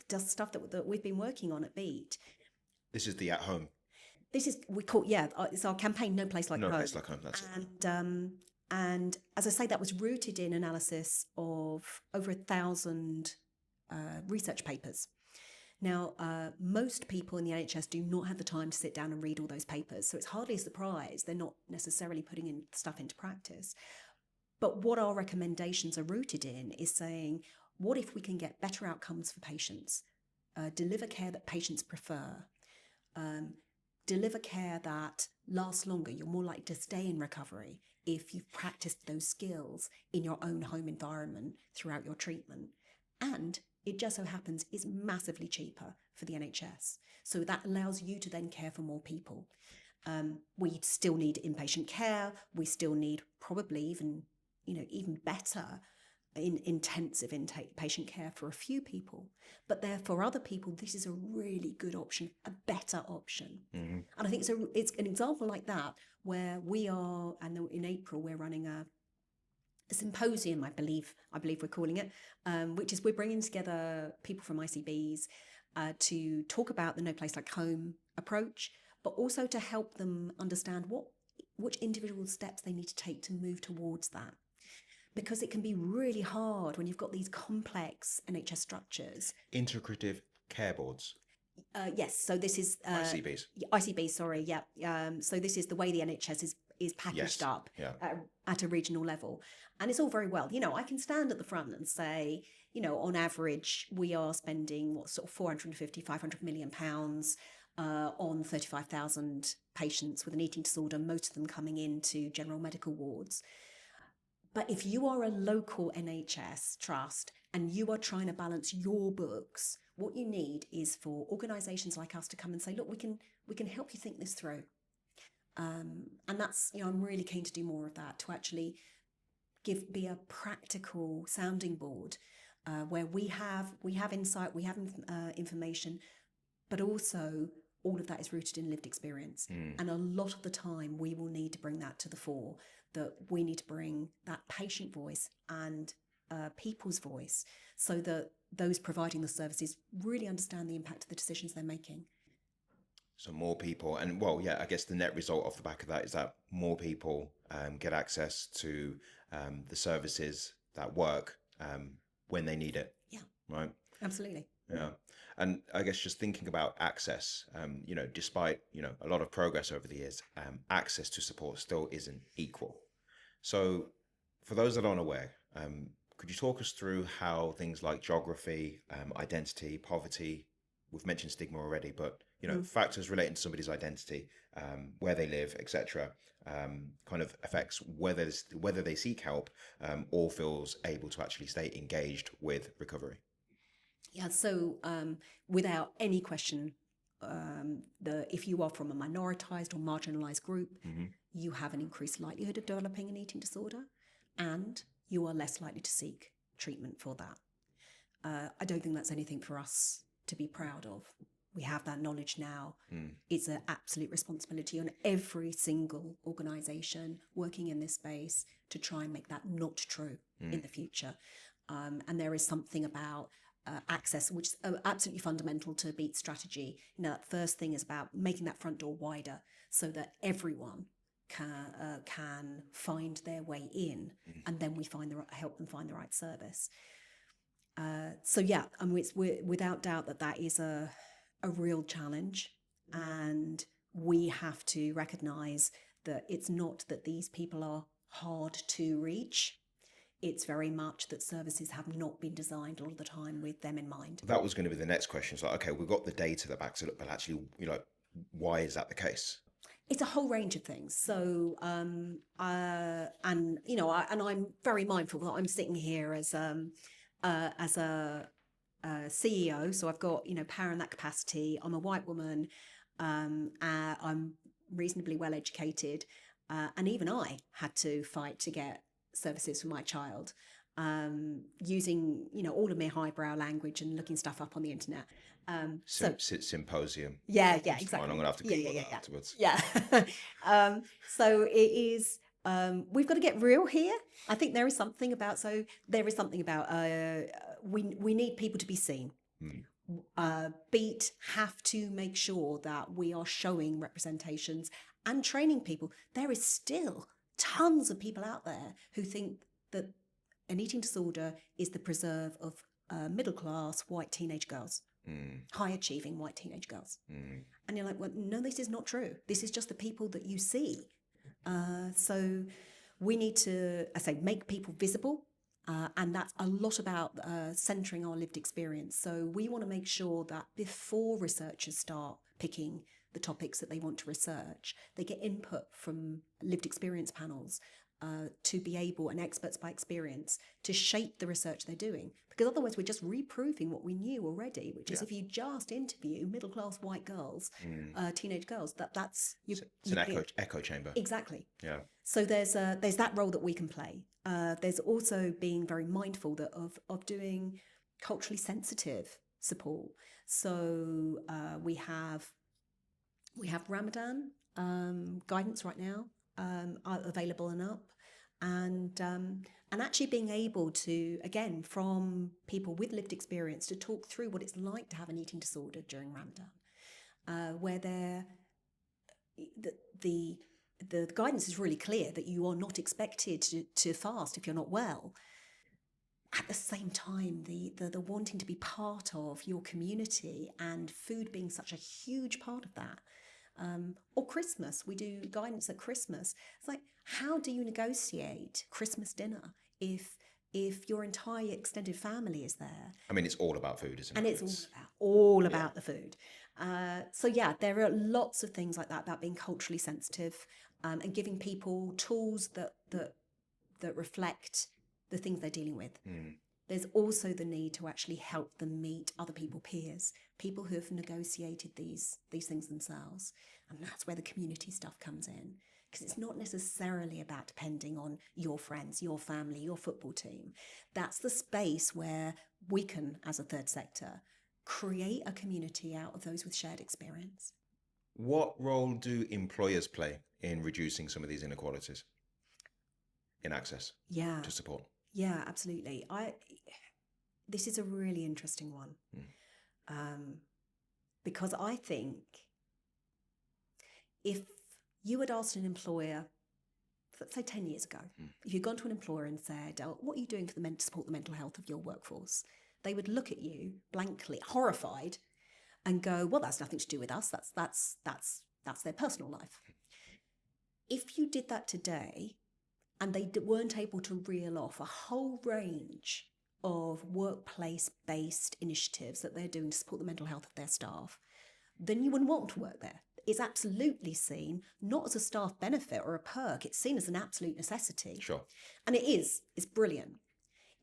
does stuff that we've been working on at Beat. This is the at home. This is, it's our campaign, No Place Like Home. No Place Like Home, that's it. And as I say, that was rooted in analysis of over 1,000 research papers. Now, most people in the NHS do not have the time to sit down and read all those papers, so it's hardly a surprise they're not necessarily putting in stuff into practice. But what our recommendations are rooted in is saying, what if we can get better outcomes for patients, deliver care that patients prefer, deliver care that lasts longer, you're more likely to stay in recovery if you've practiced those skills in your own home environment throughout your treatment. And it just so happens is massively cheaper for the NHS. So that allows you to then care for more people. We still need inpatient care. We still need probably even better intensive patient care for a few people. But there, for other people, this is a really good option, a better option. Mm-hmm. And I think it's an example like that where we are, and in April we're running a symposium, I believe we're calling it, which is we're bringing together people from ICBs to talk about the No Place Like Home approach, but also to help them understand which individual steps they need to take to move towards that. Because it can be really hard when you've got these complex NHS structures. Integrative care boards. Yes, so this is... ICBs. ICBs, sorry, yeah. So this is the way the NHS is packaged up at a regional level. And it's all very well. I can stand at the front and say, on average, we are spending, 450, 500 million pounds on 35,000 patients with an eating disorder, most of them coming into general medical wards. But if you are a local NHS trust and you are trying to balance your books, what you need is for organisations like us to come and say, look, we can help you think this through. And that's, I'm really keen to do more of that, to actually be a practical sounding board where we have insight, we have information, but also all of that is rooted in lived experience. And a lot of the time we will need to bring that to the fore, that we need to bring that patient voice and people's voice so that those providing the services really understand the impact of the decisions they're making. So more people, and I guess the net result off the back of that is that more people get access to the services that work when they need it. Yeah. Right. Absolutely. Yeah. And I guess just thinking about access, despite, a lot of progress over the years, access to support still isn't equal. So for those that aren't aware, could you talk us through how things like geography, identity, poverty, we've mentioned stigma already, but, factors relating to somebody's identity, where they live, etc., kind of affects whether they seek help or feels able to actually stay engaged with recovery? Yeah, so without any question, if you are from a minoritized or marginalized group, you have an increased likelihood of developing an eating disorder, and you are less likely to seek treatment for that. I don't think that's anything for us to be proud of. We have that knowledge now. It's an absolute responsibility on every single organisation working in this space to try and make that not true in the future. And there is something about access, which is absolutely fundamental to Beat strategy. That first thing is about making that front door wider so that everyone can find their way in, and then we help them find the right service. It's without doubt that is a real challenge, and we have to recognise that it's not that these people are hard to reach. It's very much that services have not been designed all the time with them in mind. That was going to be the next question. It's like, okay, we've got the data that backs it up, but actually, why is that the case? It's a whole range of things. So, and I'm very mindful that I'm sitting here as a CEO, so I've got, power in that capacity. I'm a white woman. I'm reasonably well educated. And even I had to fight to get services for my child, using, all of my highbrow language and looking stuff up on the internet. Symposium. Yeah, Exactly. exactly. I'm going to have to Google that afterwards. Yeah. So it is, we've got to get real here. I think there is something about, we need people to be seen. Beat have to make sure that we are showing representations and training people. There is still tons of people out there who think that an eating disorder is the preserve of middle-class white teenage girls, high-achieving white teenage girls. And you're like, well, no, this is not true. This is just the people that you see. So we need to, make people visible. And that's a lot about centering our lived experience. So we want to make sure that before researchers start picking the topics that they want to research, they get input from lived experience panels to be able, and experts by experience, to shape the research they're doing. Because otherwise we're just reproving what we knew already, which is if you just interview middle-class white girls, teenage girls, that's... It's an echo chamber. Exactly. Yeah. So there's that role that we can play. There's also being very mindful of doing culturally sensitive support. So we have Ramadan guidance right now available and up, and actually being able to, again, from people with lived experience, to talk through what it's like to have an eating disorder during Ramadan, where the guidance is really clear that you are not expected to fast if you're not well. At the same time, the wanting to be part of your community, and food being such a huge part of that. Or Christmas, we do guidance at Christmas. It's like, how do you negotiate Christmas dinner if your entire extended family is there? I mean, it's all about food, isn't it? And it's all about the food. So yeah, there are lots of things like that about being culturally sensitive, and giving people tools that reflect the things they're dealing with. There's also the need to actually help them meet other peers, people who have negotiated these things themselves. And that's where the community stuff comes in, because it's not necessarily about depending on your friends, your family, your football team. That's the space where we can, as a third sector, create a community out of those with shared experience. What role do employers play in reducing some of these inequalities in access to support? Yeah, absolutely. This is a really interesting one, because I think if you had asked an employer, let's say 10 years ago, if you'd gone to an employer and said, oh, what are you doing to support the mental health of your workforce? They would look at you blankly, horrified, and go, well, that's nothing to do with us. That's their personal life. If you did that today, and they weren't able to reel off a whole range of workplace-based initiatives that they're doing to support the mental health of their staff, then you wouldn't want to work there. It's absolutely seen not as a staff benefit or a perk. It's seen as an absolute necessity. Sure. And it's brilliant.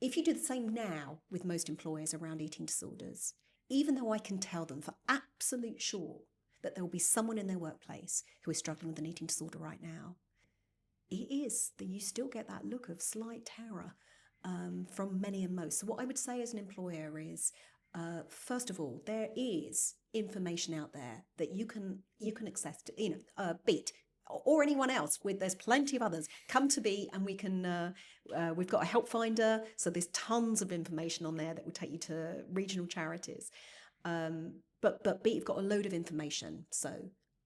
If you do the same now with most employers around eating disorders, even though I can tell them for absolute sure that there will be someone in their workplace who is struggling with an eating disorder right now, it is that you still get that look of slight terror from many and most. So what I would say as an employer is, first of all, there is information out there that you can access to, Beat or anyone else. There's plenty of others. Come to Beat, and we can. We've got a help finder, so there's tons of information on there that will take you to regional charities. But Beat, you've got a load of information, so.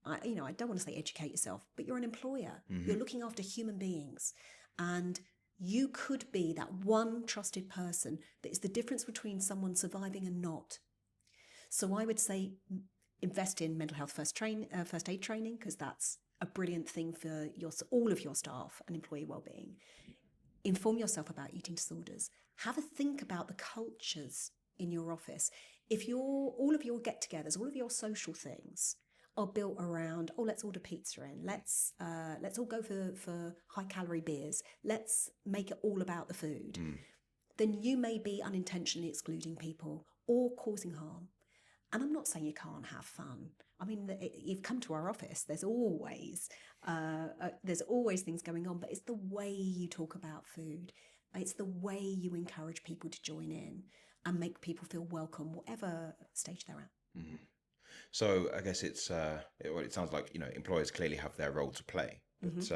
I don't want to say educate yourself, but you're an employer. You're looking after human beings, and you could be that one trusted person that is the difference between someone surviving and not. So I would say invest in mental health first aid training, because that's a brilliant thing for all of your staff and employee wellbeing. Inform yourself about eating disorders. Have a think about the cultures in your office. If all of your get-togethers, all of your social things are built around, let's order pizza in, let's all go for high-calorie beers, let's make it all about the food, then you may be unintentionally excluding people or causing harm. And I'm not saying you can't have fun. I mean, you've come to our office. There's always things going on, but it's the way you talk about food. It's the way you encourage people to join in and make people feel welcome, whatever stage they're at. Mm-hmm. So I guess it sounds like, employers clearly have their role to play, but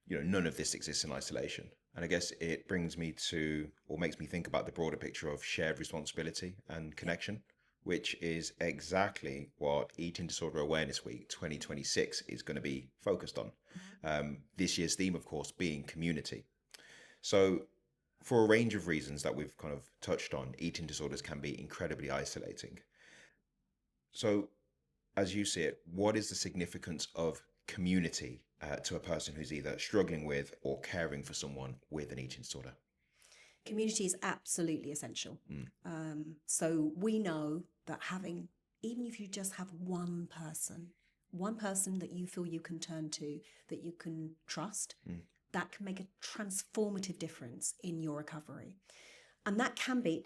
none of this exists in isolation. And I guess it brings me to, or makes me think about the broader picture of shared responsibility and connection, which is exactly what Eating Disorder Awareness Week 2026 is going to be focused on. This year's theme, of course, being community. So for a range of reasons that we've kind of touched on, eating disorders can be incredibly isolating. So as you see it, what is the significance of community to a person who's either struggling with or caring for someone with an eating disorder? Community is absolutely essential. So we know that even if you just have one person that you feel you can turn to, that you can trust, that can make a transformative difference in your recovery. And that can be,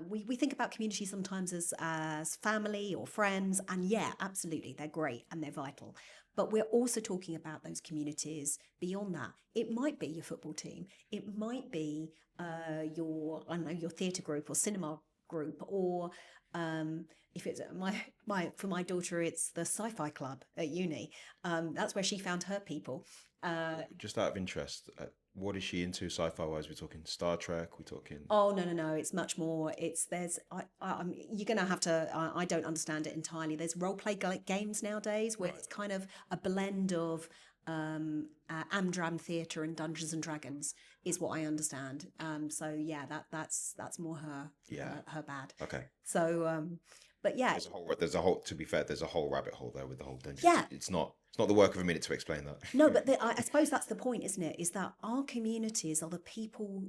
we think about community sometimes as family or friends, and yeah, absolutely, they're great and they're vital. But we're also talking about those communities beyond that. It might be your football team. It might be your theatre group or cinema group, or if it's for my daughter, it's the sci-fi club at uni. That's where she found her people. Just out of interest, what is she into sci-fi wise? We're talking Star Trek, we're talking... Oh, no. It's much more. You're going to have to, I don't understand it entirely. There's role play games nowadays where it's kind of a blend of Amdram theatre and Dungeons and Dragons is what I understand. So yeah, that's more her bad. Okay. So, but yeah. To be fair, there's a whole rabbit hole there with the whole dungeon. Yeah. It's not the work of a minute to explain that. No, but I suppose that's the point, isn't it? Is that our communities are the people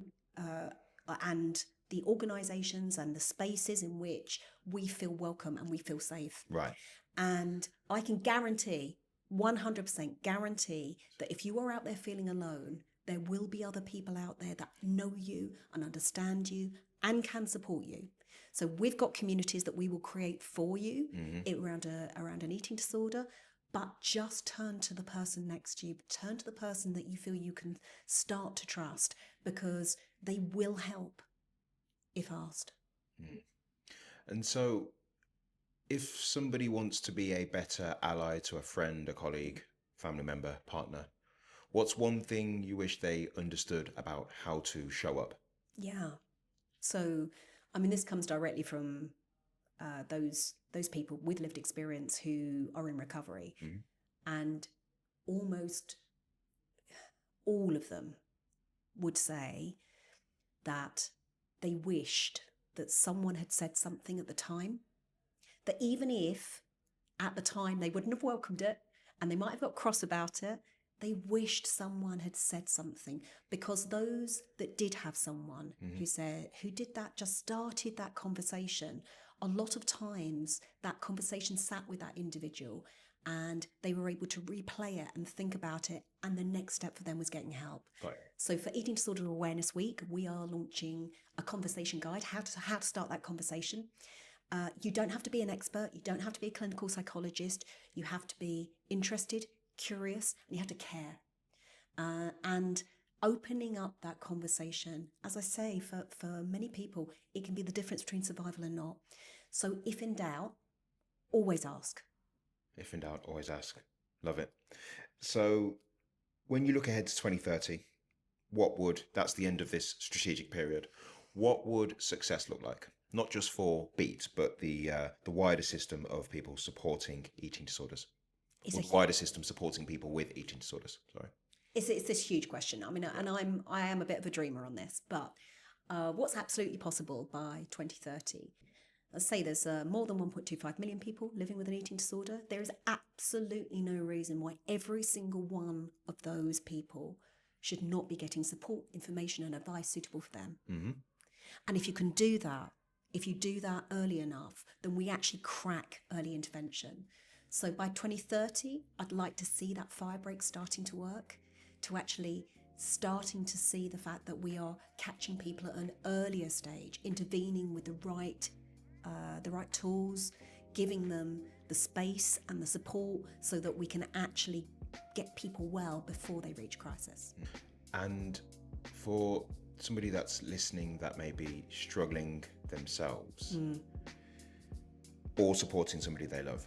and the organisations and the spaces in which we feel welcome and we feel safe. Right. And I can guarantee, 100% guarantee, that if you are out there feeling alone, there will be other people out there that know you and understand you and can support you. So we've got communities that we will create for you around an eating disorder. But just turn to the person next to you, turn to the person that you feel you can start to trust, because they will help if asked. And so if somebody wants to be a better ally to a friend, a colleague, family member, partner, what's one thing you wish they understood about how to show up? Yeah. So, I mean, this comes directly from those people with lived experience who are in recovery, and almost all of them would say that they wished that someone had said something at the time, that even if at the time they wouldn't have welcomed it and they might have got cross about it, they wished someone had said something, because those that did have someone who did that, just started that conversation, a lot of times that conversation sat with that individual and they were able to replay it and think about it, and the next step for them was getting help. Right. So for Eating Disorder Awareness Week, we are launching a conversation guide, how to start that conversation. You don't have to be an expert, you don't have to be a clinical psychologist, you have to be interested, curious, and you have to care. And opening up that conversation, as I say, for many people, it can be the difference between survival and not. So if in doubt, always ask. If in doubt, always ask. Love it. So when you look ahead to 2030, that's the end of this strategic period, what would success look like? Not just for Beat, but the wider system of people supporting eating disorders. The wider system supporting people with eating disorders. Sorry. It's this huge question. I mean, and I am a bit of a dreamer on this, but what's absolutely possible by 2030? Let's say there's more than 1.25 million people living with an eating disorder. There is absolutely no reason why every single one of those people should not be getting support, information, and advice suitable for them. And if you can do that, if you do that early enough, then we actually crack early intervention. So by 2030, I'd like to see that firebreak starting to work, to actually starting to see the fact that we are catching people at an earlier stage, intervening with the right the right tools, giving them the space and the support so that we can actually get people well before they reach crisis. And for somebody that's listening that may be struggling themselves or supporting somebody they love,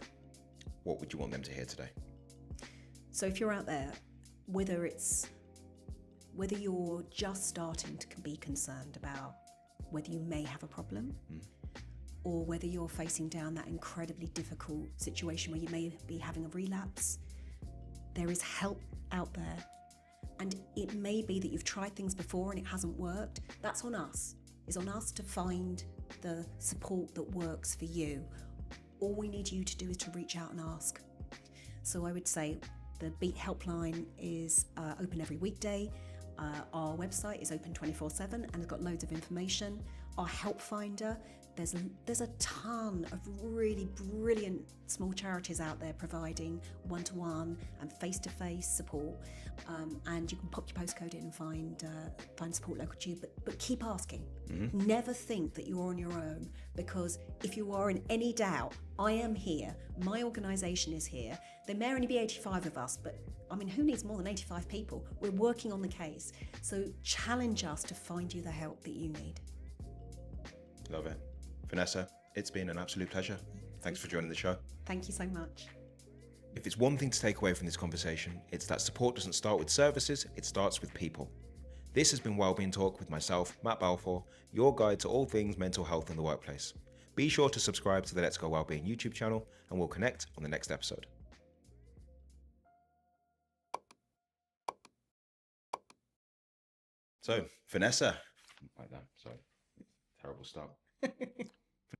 what would you want them to hear today? So if you're out there, whether you're just starting to be concerned about whether you may have a problem, or whether you're facing down that incredibly difficult situation where you may be having a relapse, there is help out there. And it may be that you've tried things before and it hasn't worked. That's on us. It's on us to find the support that works for you. All we need you to do is to reach out and ask. So I would say the Beat helpline is open every weekday. Our website is open 24/7 and has got loads of information. Our help finder, there's a ton of really brilliant small charities out there providing one-to-one and face-to-face support, and you can pop your postcode in and find support local to you, but keep asking. Never think that you're on your own, because if you are in any doubt, I am here, my organisation is here. There may only be 85 of us, but I mean, who needs more than 85 people? We're working on the case, so challenge us to find you the help that you need. Love it. Vanessa, it's been an absolute pleasure. Thanks for joining the show. Thank you so much. If it's one thing to take away from this conversation, it's that support doesn't start with services, it starts with people. This has been Wellbeing Talk with myself, Matt Balfour, your guide to all things mental health in the workplace. Be sure to subscribe to the Let's Go Wellbeing YouTube channel, and we'll connect on the next episode. So, Vanessa, like that, sorry, terrible start.